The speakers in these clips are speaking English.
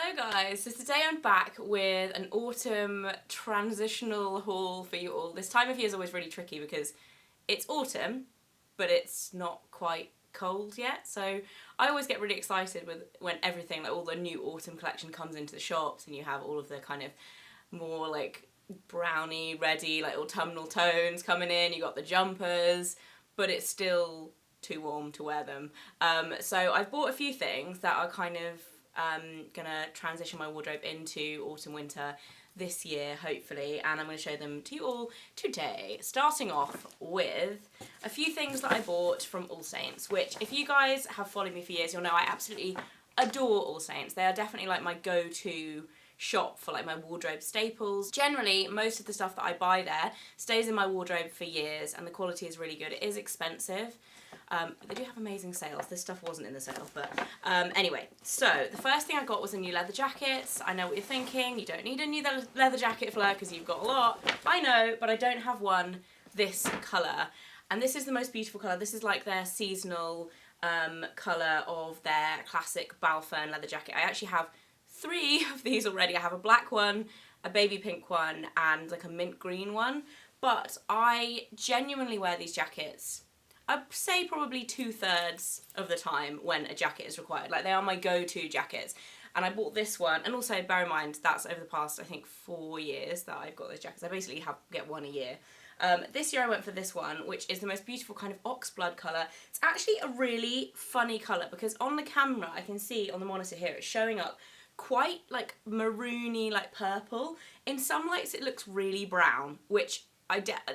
Hello guys, so today I'm back with an autumn transitional haul for you all. This time of year is always really tricky because it's autumn, but it's not quite cold yet. So I always get really excited when everything, like all the new autumn collection comes into the shops and you have all of the kind of more like brownie, ready, like autumnal tones coming in. You got the jumpers, but it's still too warm to wear them. So I've bought a few things that are kind of gonna transition my wardrobe into autumn winter this year hopefully, and I'm going to show them to you all today, starting off with a few things that I bought from All Saints, which if you guys have followed me for years you'll know I absolutely adore All Saints. They are definitely like my go-to shop for like my wardrobe staples. Generally most of the stuff that I buy there stays in my wardrobe for years and the quality is really good. It is expensive. They do have amazing sales. This stuff wasn't in the sale, but anyway. So the first thing I got was a new leather jacket. I know what you're thinking. You don't need a new leather jacket, Fleur, because you've got a lot. I know, but I don't have one this colour. And this is the most beautiful colour. This is like their seasonal colour of their classic Balfern leather jacket. I actually have 3 of these already. I have a black one, a baby pink one, and like a mint green one. But I genuinely wear these jackets, I'd say probably 2/3 of the time when a jacket is required. Like, they are my go-to jackets. And I bought this one, and also bear in mind that's over the past I think 4 years that I've got those jackets. I basically get one a year. This year I went for this one, which is the most beautiful kind of oxblood colour. It's actually a really funny colour because on the camera I can see on the monitor here it's showing up quite like maroony, like purple. In some lights it looks really brown, which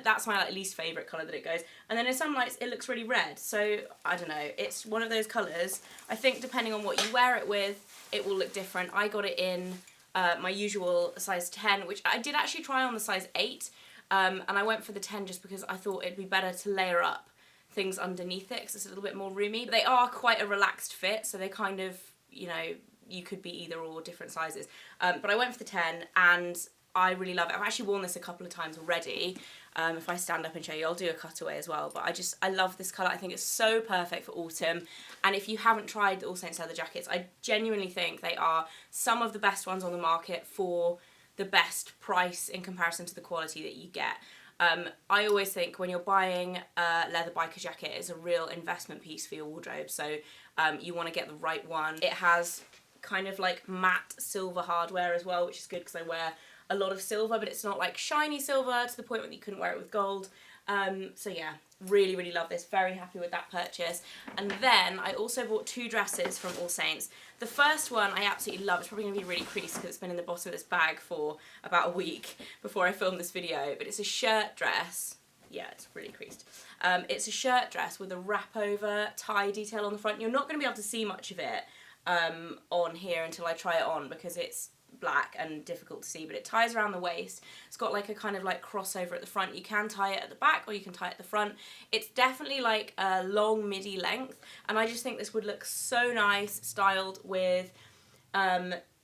that's my like least favourite colour that it goes, and then in some lights it looks really red. So I don't know, it's one of those colours. I think depending on what you wear it with it will look different. I got it in my usual size 10, which I did actually try on the size 8, and I went for the 10 just because I thought it'd be better to layer up things underneath it because it's a little bit more roomy. But they are quite a relaxed fit, so they kind of, you know, you could be either or, different sizes. But I went for the 10 and I really love it. I've actually worn this a couple of times already. If I stand up and show you, I'll do a cutaway as well. But I love this colour. I think it's so perfect for autumn. And if you haven't tried the All Saints leather jackets, I genuinely think they are some of the best ones on the market for the best price in comparison to the quality that you get. I always think when you're buying a leather biker jacket, it's a real investment piece for your wardrobe. So you want to get the right one. It has kind of like matte silver hardware as well, which is good because I wear a lot of silver, but it's not like shiny silver to the point where you couldn't wear it with gold. So yeah, really, really love this. Very happy with that purchase. And then I also bought 2 dresses from All Saints. The first one I absolutely love. It's probably going to be really creased because it's been in the bottom of this bag for about a week before I filmed this video, but it's a shirt dress. Yeah, it's really creased. It's a shirt dress with a wrap over tie detail on the front. You're not going to be able to see much of it on here until I try it on because it's black and difficult to see, but it ties around the waist. It's got like a kind of like crossover at the front. You can tie it at the back or you can tie it at the front. It's definitely like a long midi length, and I just think this would look so nice styled with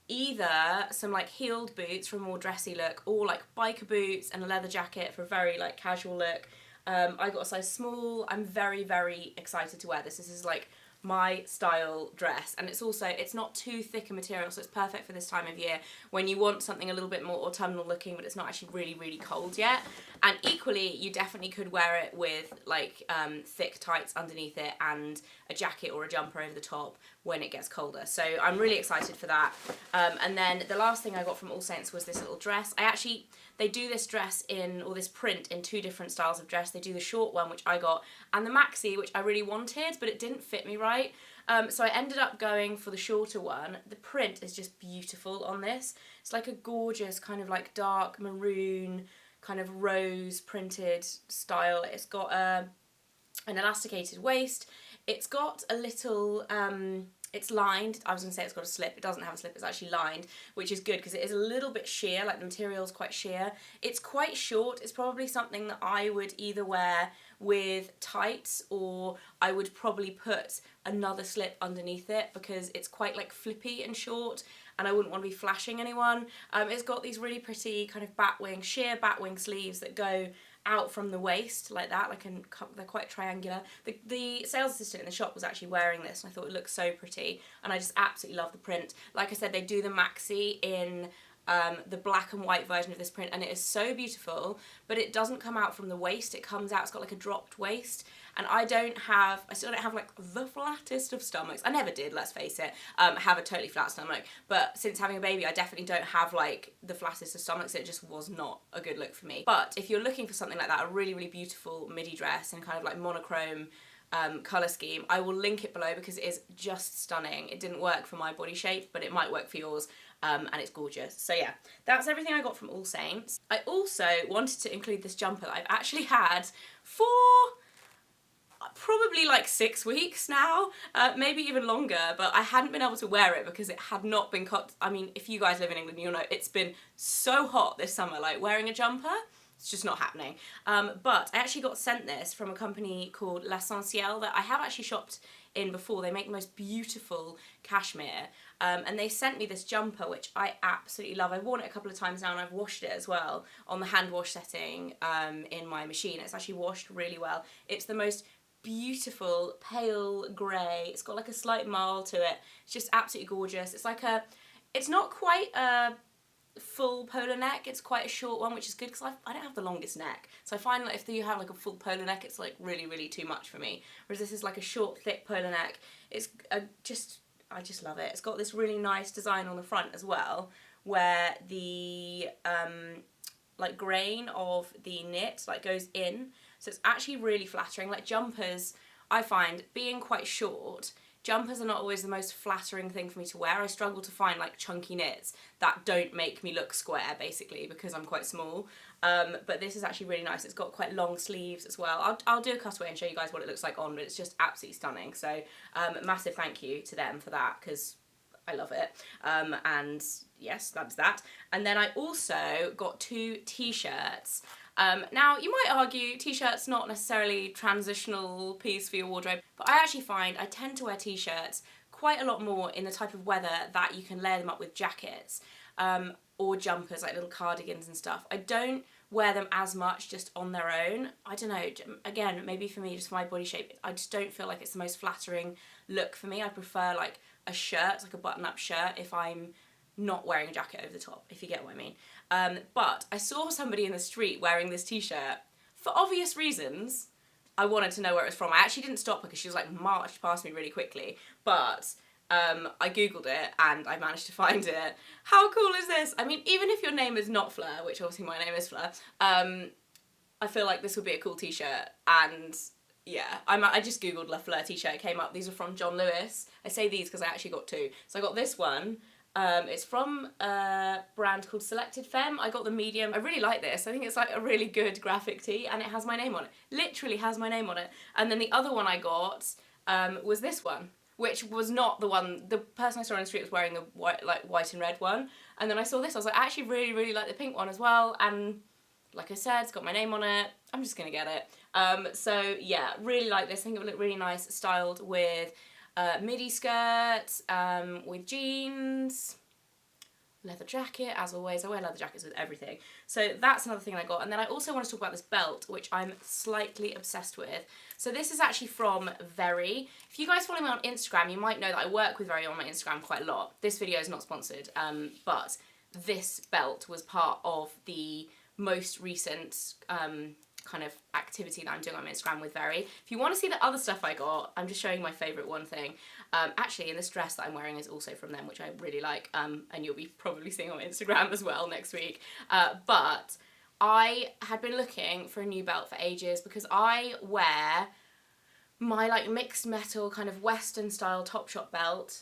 either some like heeled boots for a more dressy look, or like biker boots and a leather jacket for a very like casual look. I got a size small. I'm very, very excited to wear this. This is like my style dress, and it's not too thick a material, so it's perfect for this time of year when you want something a little bit more autumnal looking but it's not actually really, really cold yet. And equally you definitely could wear it with like thick tights underneath it and a jacket or a jumper over the top when it gets colder. So I'm really excited for that. And then the last thing I got from All Saints was this little dress. They do this dress or this print in 2 different styles of dress. They do the short one, which I got, and the maxi, which I really wanted, but it didn't fit me right. So I ended up going for the shorter one. The print is just beautiful on this. It's like a gorgeous kind of like dark maroon, kind of rose printed style. It's got an elasticated waist. It's got a little, it's lined. I was going to say it's got a slip. It doesn't have a slip. It's actually lined, which is good because it is a little bit sheer, like the material is quite sheer. It's quite short. It's probably something that I would either wear with tights, or I would probably put another slip underneath it because it's quite like flippy and short and I wouldn't want to be flashing anyone. It's got these really pretty kind of sheer batwing sleeves that go out from the waist like that, like they're quite triangular. The sales assistant in the shop was actually wearing this, and I thought it looked so pretty, and I just absolutely love the print. Like I said, they do the maxi in the black and white version of this print, and it is so beautiful, but it doesn't come out from the waist. It comes out, it's got like a dropped waist, and I still don't have like the flattest of stomachs. I never did, let's face it, have a totally flat stomach, but since having a baby I definitely don't have like the flattest of stomachs. It just was not a good look for me. But if you're looking for something like that, a really, really beautiful midi dress and kind of like monochrome colour scheme, I will link it below because it is just stunning. It didn't work for my body shape, but it might work for yours, and it's gorgeous. So yeah, that's everything I got from All Saints. I also wanted to include this jumper that I've actually had for probably like 6 weeks now, maybe even longer, but I hadn't been able to wear it because it had not been cut. I mean, if you guys live in England, you'll know it's been so hot this summer, like wearing a jumper, it's just not happening. But I actually got sent this from a company called L'Essentiel that I have actually shopped in before. They make the most beautiful cashmere, and they sent me this jumper, which I absolutely love. I've worn it a couple of times now, and I've washed it as well on the hand wash setting in my machine. It's actually washed really well. It's the most beautiful pale grey. It's got like a slight marl to it. It's just absolutely gorgeous. It's not quite a full polar neck, it's quite a short one, which is good because I don't have the longest neck, so I find that if you have like a full polar neck, it's like really, really too much for me, whereas this is like a short, thick polar neck. It's I just love it. It's got this really nice design on the front as well, where the like grain of the knit like goes in, so it's actually really flattering. Like jumpers, I find being quite short, jumpers are not always the most flattering thing for me to wear. I struggle to find like chunky knits that don't make me look square, basically, because I'm quite small. But this is actually really nice. It's got quite long sleeves as well. I'll do a cutaway and show you guys what it looks like on, but it's just absolutely stunning. So massive thank you to them for that, because I love it. And yes, that's that. And then I also got 2 t-shirts. Now, you might argue t-shirts not necessarily transitional piece for your wardrobe, but I actually find I tend to wear t-shirts quite a lot more in the type of weather that you can layer them up with jackets, or jumpers, like little cardigans and stuff. I don't wear them as much just on their own. I don't know, again, maybe for me, just for my body shape, I just don't feel like it's the most flattering look for me. I prefer like a shirt, like a button-up shirt, if I'm not wearing a jacket over the top, if you get what I mean. But I saw somebody in the street wearing this t-shirt. For obvious reasons, I wanted to know where it was from. I actually didn't stop because she was like marched past me really quickly, but I googled it and I managed to find it. How cool is this? I mean, even if your name is not Fleur, which obviously my name is Fleur, I feel like this would be a cool t-shirt. And yeah, I just googled La Fleur t-shirt, it came up. These are from John Lewis. I say these because I actually got 2. So I got this one. It's from a brand called Selected Femme. I got the medium. I really like this. I think it's like a really good graphic tee, and it has my name on it. Literally has my name on it. And then the other one I got was this one, which was not the one. The person I saw on the street was wearing the white and red one. And then I saw this. I was like, I actually really, really like the pink one as well. And like I said, it's got my name on it. I'm just gonna get it. So yeah, really like this. I think it would look really nice styled with midi skirt, with jeans, leather jacket, as always. I wear leather jackets with everything. So that's another thing I got. And then I also want to talk about this belt, which I'm slightly obsessed with. So this is actually from Very. If you guys follow me on Instagram, you might know that I work with Very on my Instagram quite a lot. This video is not sponsored, but this belt was part of the most recent kind of activity that I'm doing on my Instagram with Very. If you want to see the other stuff I got, I'm just showing my favourite one thing. Actually, and this dress that I'm wearing is also from them, which I really like, and you'll be probably seeing on Instagram as well next week. But I had been looking for a new belt for ages because I wear my like mixed metal kind of Western style Topshop belt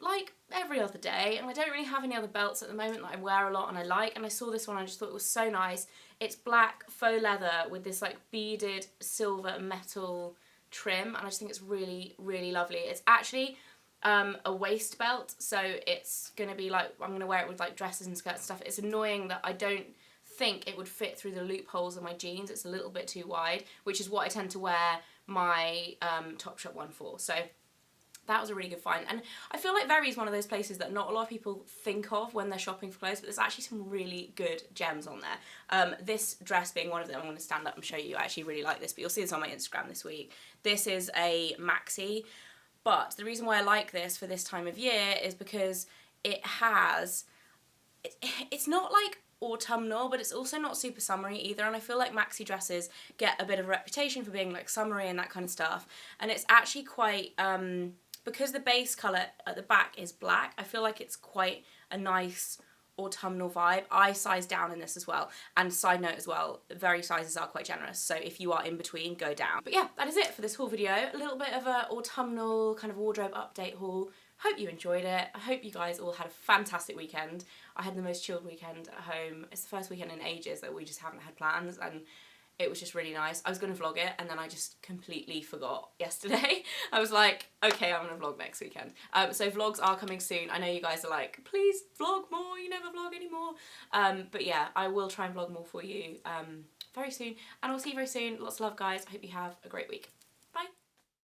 like every other day, and I don't really have any other belts at the moment that I wear a lot and I like, and I saw this one and I just thought it was so nice. It's black faux leather with this like beaded silver metal trim, and I just think it's really, really lovely. It's actually a waist belt, so it's gonna be like, I'm gonna wear it with like dresses and skirts and stuff. It's annoying that I don't think it would fit through the loopholes of my jeans. It's a little bit too wide, which is what I tend to wear my Topshop one for. So That was a really good find. And I feel like Very is one of those places that not a lot of people think of when they're shopping for clothes, but there's actually some really good gems on there. This dress being one of them. I'm going to stand up and show you. I actually really like this, but you'll see this on my Instagram this week. This is a maxi, but the reason why I like this for this time of year is because it has... It's not like autumnal, but it's also not super summery either, and I feel like maxi dresses get a bit of a reputation for being like summery and that kind of stuff, and it's actually quite because the base colour at the back is black, I feel like it's quite a nice autumnal vibe. I size down in this as well, and side note as well, Very sizes are quite generous, so if you are in between, go down. But yeah, that is it for this haul video. A little bit of a autumnal kind of wardrobe update haul. Hope you enjoyed it. I hope you guys all had a fantastic weekend. I had the most chilled weekend at home. It's the first weekend in ages that we just haven't had plans, and it was just really nice. I was going to vlog it and then I just completely forgot yesterday. I was like, okay, I'm going to vlog next weekend. So vlogs are coming soon. I know you guys are like, please vlog more, you never vlog anymore. But yeah, I will try and vlog more for you very soon, and I'll see you very soon. Lots of love, guys. I hope you have a great week.